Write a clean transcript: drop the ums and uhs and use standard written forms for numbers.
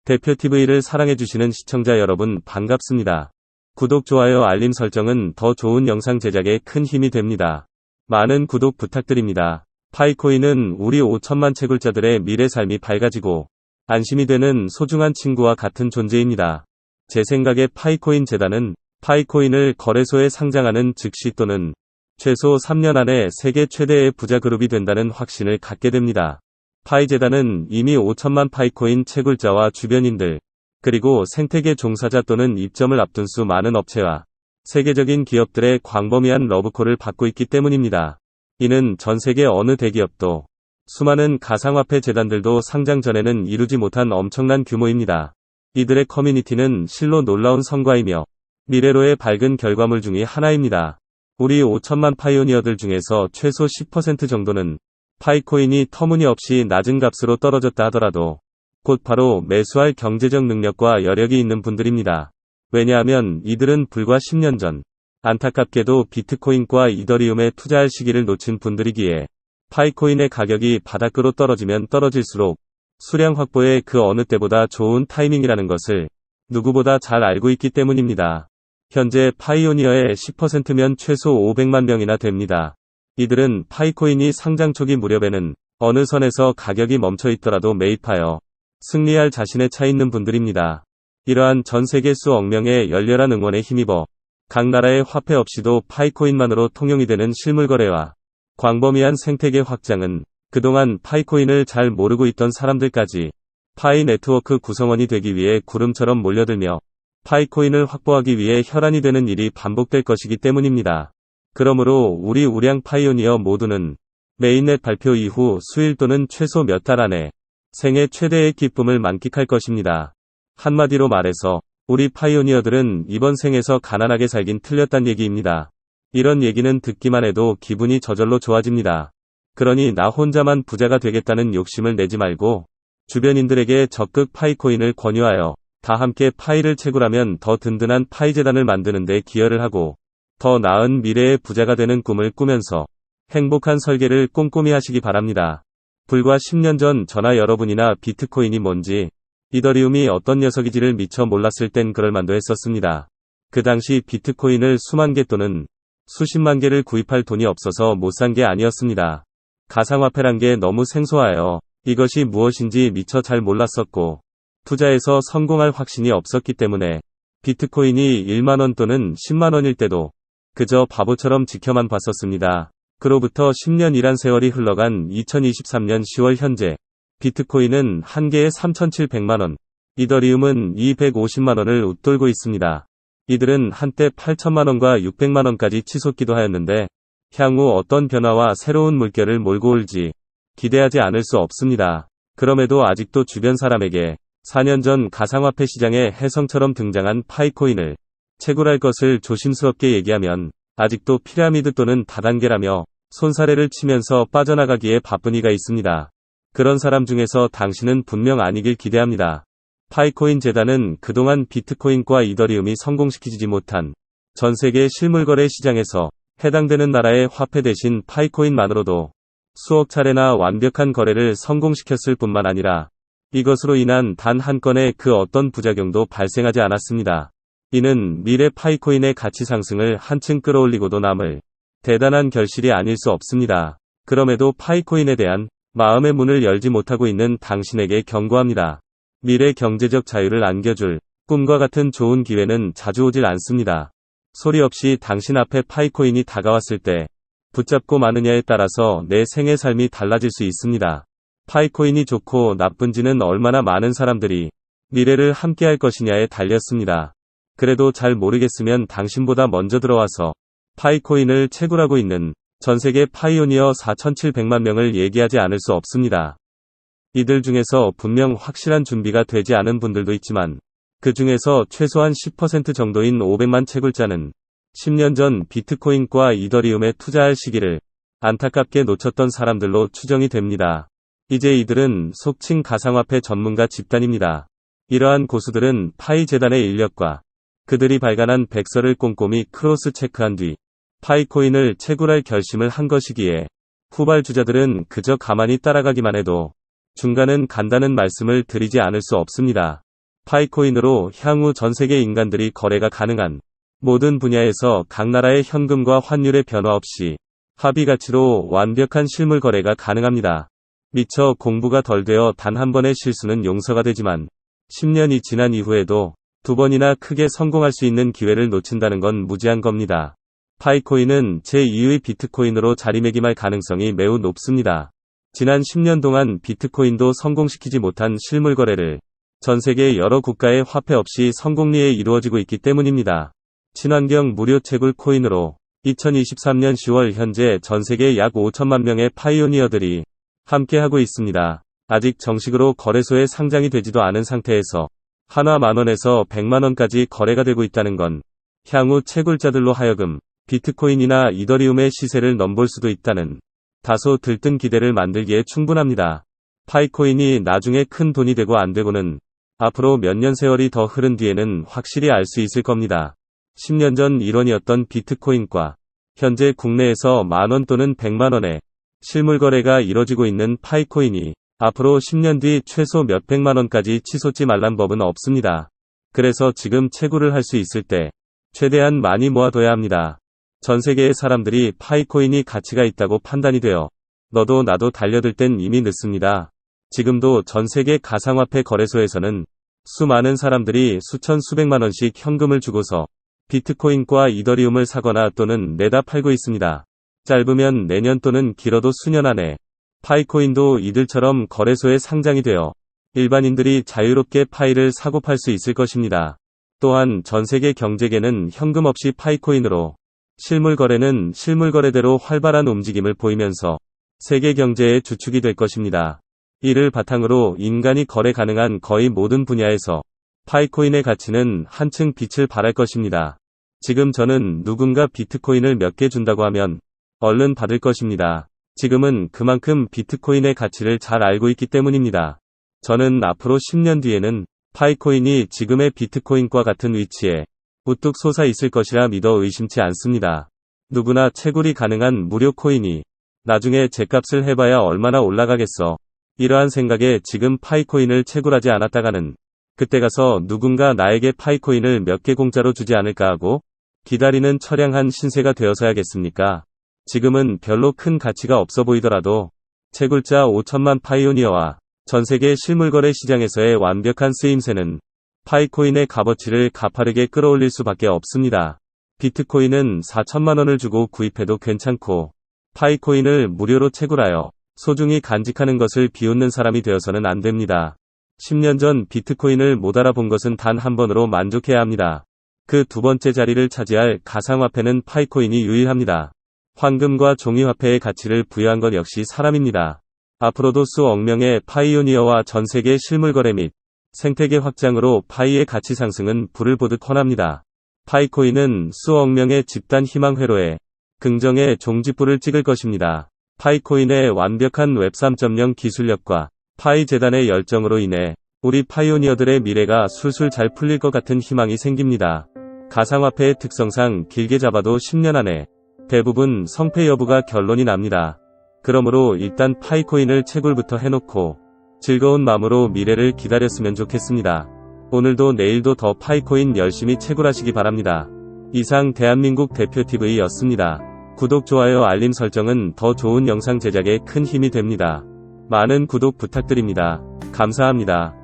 대표TV를 사랑해주시는 시청자 여러분 반갑습니다. 구독, 좋아요, 알림 설정은 더 좋은 영상 제작에 큰 힘이 됩니다. 많은 구독 부탁드립니다. 파이코인은 우리 5천만 채굴자들의 미래 삶이 밝아지고 안심이 되는 소중한 친구와 같은 존재입니다. 제 생각에 파이코인 재단은 파이코인을 거래소에 상장하는 즉시 또는 최소 3년 안에 세계 최대의 부자 그룹이 된다는 확신을 갖게 됩니다. 파이재단은 이미 5천만 파이코인 채굴자와 주변인들, 그리고 생태계 종사자 또는 입점을 앞둔 수 많은 업체와 세계적인 기업들의 광범위한 러브콜을 받고 있기 때문입니다. 이는 전 세계 어느 대기업도 수많은 가상화폐 재단들도 상장 전에는 이루지 못한 엄청난 규모입니다. 이들의 커뮤니티는 실로 놀라운 성과이며 미래로의 밝은 결과물 중의 하나입니다. 우리 5천만 파이오니어들 중에서 최소 10% 정도는 파이코인이 터무니없이 낮은 값으로 떨어졌다 하더라도 곧 바로 매수할 경제적 능력과 여력이 있는 분들입니다. 왜냐하면 이들은 불과 10년 전 안타깝게도 비트코인과 이더리움에 투자할 시기를 놓친 분들이기에 파이코인의 가격이 바닥으로 떨어지면 떨어질수록 수량 확보에 그 어느 때보다 좋은 타이밍이라는 것을 누구보다 잘 알고 있기 때문입니다. 현재 파이오니어의 10%면 최소 500만 명이나 됩니다. 이들은 파이코인이 상장 초기 무렵에는 어느 선에서 가격이 멈춰 있더라도 매입하여 승리할 자신에 차 있는 분들입니다. 이러한 전 세계 수억 명의 열렬한 응원에 힘입어 각 나라의 화폐 없이도 파이코인만으로 통용이 되는 실물 거래와 광범위한 생태계 확장은 그동안 파이코인을 잘 모르고 있던 사람들까지 파이 네트워크 구성원이 되기 위해 구름처럼 몰려들며 파이코인을 확보하기 위해 혈안이 되는 일이 반복될 것이기 때문입니다. 그러므로 우리 우량 파이오니어 모두는 메인넷 발표 이후 수일 또는 최소 몇 달 안에 생애 최대의 기쁨을 만끽할 것입니다. 한마디로 말해서 우리 파이오니어들은 이번 생에서 가난하게 살긴 틀렸단 얘기입니다. 이런 얘기는 듣기만 해도 기분이 저절로 좋아집니다. 그러니 나 혼자만 부자가 되겠다는 욕심을 내지 말고 주변인들에게 적극 파이코인을 권유하여 다 함께 파이를 채굴하면 더 든든한 파이재단을 만드는 데 기여를 하고 더 나은 미래의 부자가 되는 꿈을 꾸면서 행복한 설계를 꼼꼼히 하시기 바랍니다. 불과 10년 전 저나 여러분이나 비트코인이 뭔지 이더리움이 어떤 녀석이지를 미처 몰랐을 땐 그럴만도 했었습니다. 그 당시 비트코인을 수만 개 또는 수십만 개를 구입할 돈이 없어서 못 산 게 아니었습니다. 가상화폐란 게 너무 생소하여 이것이 무엇인지 미처 잘 몰랐었고 투자에서 성공할 확신이 없었기 때문에 비트코인이 1만원 또는 10만원일 때도 그저 바보처럼 지켜만 봤었습니다. 그로부터 10년이란 세월이 흘러간 2023년 10월 현재 비트코인은 한 개에 3,700만원, 이더리움은 250만원을 웃돌고 있습니다. 이들은 한때 8천만원과 600만원까지 치솟기도 하였는데 향후 어떤 변화와 새로운 물결을 몰고 올지 기대하지 않을 수 없습니다. 그럼에도 아직도 주변 사람에게 4년 전 가상화폐 시장에 혜성처럼 등장한 파이코인을 채굴할 것을 조심스럽게 얘기하면 아직도 피라미드 또는 다단계라며 손사래를 치면서 빠져나가기에 바쁜 이가 있습니다. 그런 사람 중에서 당신은 분명 아니길 기대합니다. 파이코인 재단은 그동안 비트코인과 이더리움이 성공시키지 못한 전 세계 실물거래 시장에서 해당되는 나라의 화폐 대신 파이코인만으로도 수억 차례나 완벽한 거래를 성공시켰을 뿐만 아니라 이것으로 인한 단 한 건의 그 어떤 부작용도 발생하지 않았습니다. 이는 미래 파이코인의 가치 상승을 한층 끌어올리고도 남을 대단한 결실이 아닐 수 없습니다. 그럼에도 파이코인에 대한 마음의 문을 열지 못하고 있는 당신에게 경고합니다. 미래 경제적 자유를 안겨줄 꿈과 같은 좋은 기회는 자주 오질 않습니다. 소리 없이 당신 앞에 파이코인이 다가왔을 때 붙잡고 마느냐에 따라서 내 생의 삶이 달라질 수 있습니다. 파이코인이 좋고 나쁜지는 얼마나 많은 사람들이 미래를 함께할 것이냐에 달렸습니다. 그래도 잘 모르겠으면 당신보다 먼저 들어와서 파이코인을 채굴하고 있는 전세계 파이오니어 4,700만 명을 얘기하지 않을 수 없습니다. 이들 중에서 분명 확실한 준비가 되지 않은 분들도 있지만 그 중에서 최소한 10% 정도인 500만 채굴자는 10년 전 비트코인과 이더리움에 투자할 시기를 안타깝게 놓쳤던 사람들로 추정이 됩니다. 이제 이들은 속칭 가상화폐 전문가 집단입니다. 이러한 고수들은 파이 재단의 인력과 그들이 발간한 백서를 꼼꼼히 크로스 체크한 뒤 파이코인을 채굴할 결심을 한 것이기에 후발주자들은 그저 가만히 따라가기만 해도 중간은 간다는 말씀을 드리지 않을 수 없습니다. 파이코인으로 향후 전세계 인간들이 거래가 가능한 모든 분야에서 각 나라의 현금과 환율의 변화 없이 합의 가치로 완벽한 실물 거래가 가능합니다. 미처 공부가 덜 되어 단 한 번의 실수는 용서가 되지만 10년이 지난 이후에도 2번이나 크게 성공할 수 있는 기회를 놓친다는 건 무지한 겁니다. 파이코인은 제2의 비트코인으로 자리매김할 가능성이 매우 높습니다. 지난 10년 동안 비트코인도 성공시키지 못한 실물 거래를 전 세계 여러 국가의 화폐 없이 성공리에 이루어지고 있기 때문입니다. 친환경 무료 채굴 코인으로 2023년 10월 현재 전 세계 약 5천만 명의 파이오니어들이 함께하고 있습니다. 아직 정식으로 거래소에 상장이 되지도 않은 상태에서 하나 만원에서 100만원까지 거래가 되고 있다는 건 향후 채굴자들로 하여금 비트코인이나 이더리움의 시세를 넘볼 수도 있다는 다소 들뜬 기대를 만들기에 충분합니다. 파이코인이 나중에 큰 돈이 되고 안 되고는 앞으로 몇 년 세월이 더 흐른 뒤에는 확실히 알 수 있을 겁니다. 10년 전 일원이었던 비트코인과 현재 국내에서 만원 또는 100만원의 실물 거래가 이뤄지고 있는 파이코인이 앞으로 10년 뒤 최소 몇백만원까지 치솟지 말란 법은 없습니다. 그래서 지금 채굴을 할 수 있을 때 최대한 많이 모아둬야 합니다. 전 세계의 사람들이 파이코인이 가치가 있다고 판단이 되어 너도 나도 달려들 땐 이미 늦습니다. 지금도 전 세계 가상화폐 거래소에서는 수많은 사람들이 수천 수백만원씩 현금을 주고서 비트코인과 이더리움을 사거나 또는 내다 팔고 있습니다. 짧으면 내년 또는 길어도 수년 안에 파이코인도 이들처럼 거래소에 상장이 되어 일반인들이 자유롭게 파이를 사고 팔 수 있을 것입니다. 또한 전 세계 경제계는 현금 없이 파이코인으로 실물 거래는 실물 거래대로 활발한 움직임을 보이면서 세계 경제의 주축이 될 것입니다. 이를 바탕으로 인간이 거래 가능한 거의 모든 분야에서 파이코인의 가치는 한층 빛을 발할 것입니다. 지금 저는 누군가 비트코인을 몇 개 준다고 하면 얼른 받을 것입니다. 지금은 그만큼 비트코인의 가치를 잘 알고 있기 때문입니다. 저는 앞으로 10년 뒤에는 파이코인이 지금의 비트코인과 같은 위치에 우뚝 솟아 있을 것이라 믿어 의심치 않습니다. 누구나 채굴이 가능한 무료 코인이 나중에 죗값을 해봐야 얼마나 올라가겠어. 이러한 생각에 지금 파이코인을 채굴하지 않았다가는 그때 가서 누군가 나에게 파이코인을 몇 개 공짜로 주지 않을까 하고 기다리는 처량한 신세가 되어서야겠습니까? 지금은 별로 큰 가치가 없어 보이더라도 채굴자 5천만 파이오니어와 전세계 실물거래 시장에서의 완벽한 쓰임새는 파이코인의 값어치를 가파르게 끌어올릴 수밖에 없습니다. 비트코인은 4천만원을 주고 구입해도 괜찮고 파이코인을 무료로 채굴하여 소중히 간직하는 것을 비웃는 사람이 되어서는 안 됩니다. 10년 전 비트코인을 못 알아본 것은 단 한 번으로 만족해야 합니다. 그 두 번째 자리를 차지할 가상화폐는 파이코인이 유일합니다. 황금과 종이화폐의 가치를 부여한 것 역시 사람입니다. 앞으로도 수억 명의 파이오니어와 전세계 실물거래 및 생태계 확장으로 파이의 가치 상승은 불을 보듯 훤합니다. 파이코인은 수억 명의 집단 희망 회로에 긍정의 종지부를 찍을 것입니다. 파이코인의 완벽한 웹 3.0 기술력과 파이 재단의 열정으로 인해 우리 파이오니어들의 미래가 술술 잘 풀릴 것 같은 희망이 생깁니다. 가상화폐의 특성상 길게 잡아도 10년 안에 대부분 성패 여부가 결론이 납니다. 그러므로 일단 파이코인을 채굴부터 해놓고 즐거운 마음으로 미래를 기다렸으면 좋겠습니다. 오늘도 내일도 더 파이코인 열심히 채굴하시기 바랍니다. 이상 대한민국 대표TV였습니다. 구독, 좋아요, 알림 설정은 더 좋은 영상 제작에 큰 힘이 됩니다. 많은 구독 부탁드립니다. 감사합니다.